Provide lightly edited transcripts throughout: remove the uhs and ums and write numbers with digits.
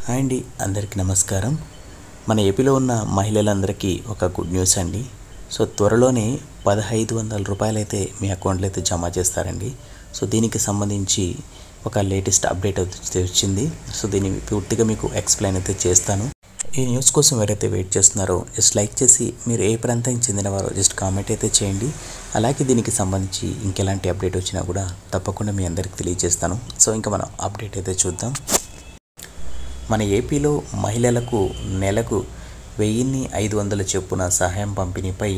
Hi అండి, అందరికీ నమస్కారం. మన ఏపీలో ఉన్న మహిళలందరికీ ఒక గుడ్ న్యూస్ అండి. సో త్వరలోనే 1500 రూపాయలు అయితే మీ అకౌంట్లో అయితే జమ చేస్తారండి. సో దీనికి సంబంధించి ఒక లేటెస్ట్ అప్డేట్ అయితే వచ్చింది. సో దీన్ని పూర్తిగా మీకు ఎక్స్ప్లెయిన్ అయితే చేస్తాను. ఈ న్యూస్ కోసం ఎవరైతే వెయిట్ చేస్తున్నారో జస్ట్ లైక్ చేసి మీరు ఏ ప్రాంతానికి చెందినవారో జస్ట్ కామెంట్ అయితే చేయండి. అలాగే దీనికి సంబంధించి ఇంకెలాంటి అప్డేట్ వచ్చినా కూడా తప్పకుండా మీ అందరికీ తెలియజేస్తాను. సో ఇంకా మనం అప్డేట్ అయితే చూద్దాం. మన ఏపీలో మహిళలకు నెలకు 1500 చొప్పున సహాయం పంపిణీపై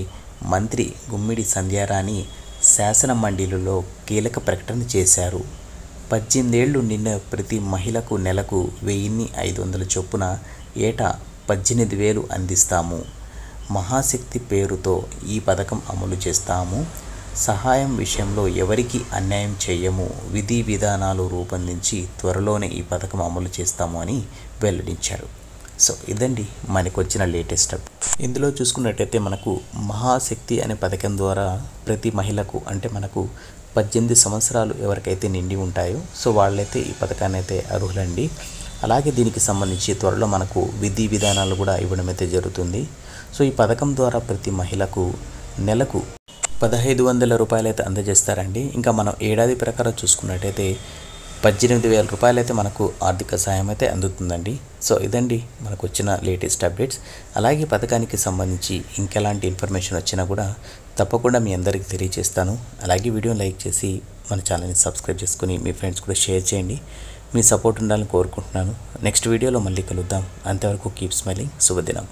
మంత్రి గుమ్మిడి సంధ్యారాణి శాసన మండలిలో కీలక ప్రకటన చేశారు. 18 ఏళ్లు నిన్న ప్రతి మహిళకు నెలకు 1500 చొప్పున ఏటా 18,000 అందిస్తాము. మహాశక్తి పేరుతో ఈ పథకం అమలు చేస్తాము. సహాయం విషయంలో ఎవరికి అన్యాయం చేయము. విధి విధానాలు రూపొందించి త్వరలోనే ఈ పథకం అమలు చేస్తాము అని వెల్లడించారు. సో ఇదండి మనకు వచ్చిన లేటెస్ట్ అప్డేట్. ఇందులో చూసుకున్నట్టయితే మనకు మహాశక్తి అనే పథకం ద్వారా ప్రతి మహిళకు అంటే మనకు 18 సంవత్సరాలు ఎవరికైతే నిండి ఉంటాయో సో వాళ్ళైతే ఈ పథకాన్ని అయితే అర్హులండి. అలాగే దీనికి సంబంధించి త్వరలో మనకు విధి విధానాలు కూడా ఇవ్వడం అయితే జరుగుతుంది. సో ఈ పథకం ద్వారా ప్రతి మహిళకు నెలకు 1500 రూపాయలు అయితే అందజేస్తారండి. ఇంకా మనం ఏడాది ప్రకారం చూసుకున్నట్టయితే 18,000 రూపాయలు అయితే మనకు ఆర్థిక సాయం అయితే అందుతుందండి. సో ఇదండి మనకు వచ్చిన లేటెస్ట్ అప్డేట్స్. అలాగే పథకానికి సంబంధించి ఇంకెలాంటి ఇన్ఫర్మేషన్ వచ్చినా కూడా తప్పకుండా మీ అందరికీ తెలియజేస్తాను. అలాగే వీడియోని లైక్ చేసి మన ఛానల్ని సబ్స్క్రైబ్ చేసుకుని మీ ఫ్రెండ్స్ కూడా షేర్ చేయండి. మీ సపోర్ట్ ఉండాలని కోరుకుంటున్నాను. నెక్స్ట్ వీడియోలో మళ్ళీ కలుద్దాం. అంతవరకు కీప్ స్మైలింగ్. శుభదినం.